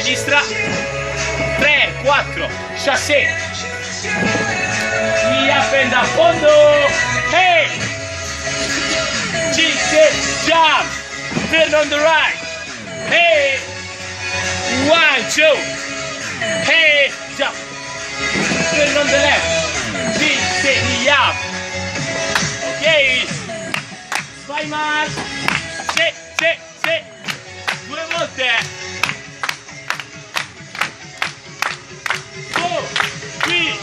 sinistra, 3, 4, chassé, knee up and da fondo, hey, 5, jump, turn on the right, hey, 1, 2, hey, jump, turn on the left, 5, knee up, ok, vai mal, sì, 2 volte, 4, 3,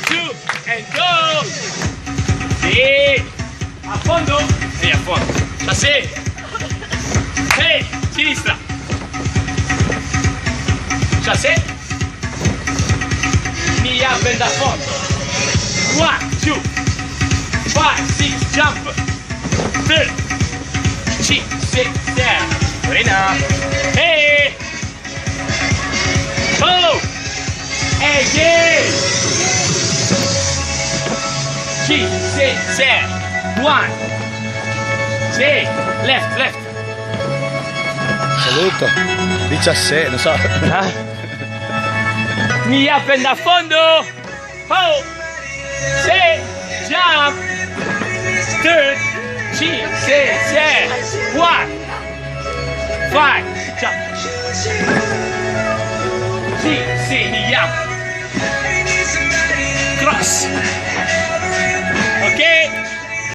2, and go, sì, a fondo, e a fondo, chassé, hey, sinistra, chassé, knee up and a fondo, 1, 2, 5, 6, jump, turn, 5, 6, 7, good enough, hey, oh, again, 5, 6, 7, 1, 6, left, Saluto. 17, non so. knee up and a fondo, oh, 6, jump, turn, 5, 6, 7, 1, 5, jump, 5, 6, knee up, cross, ok,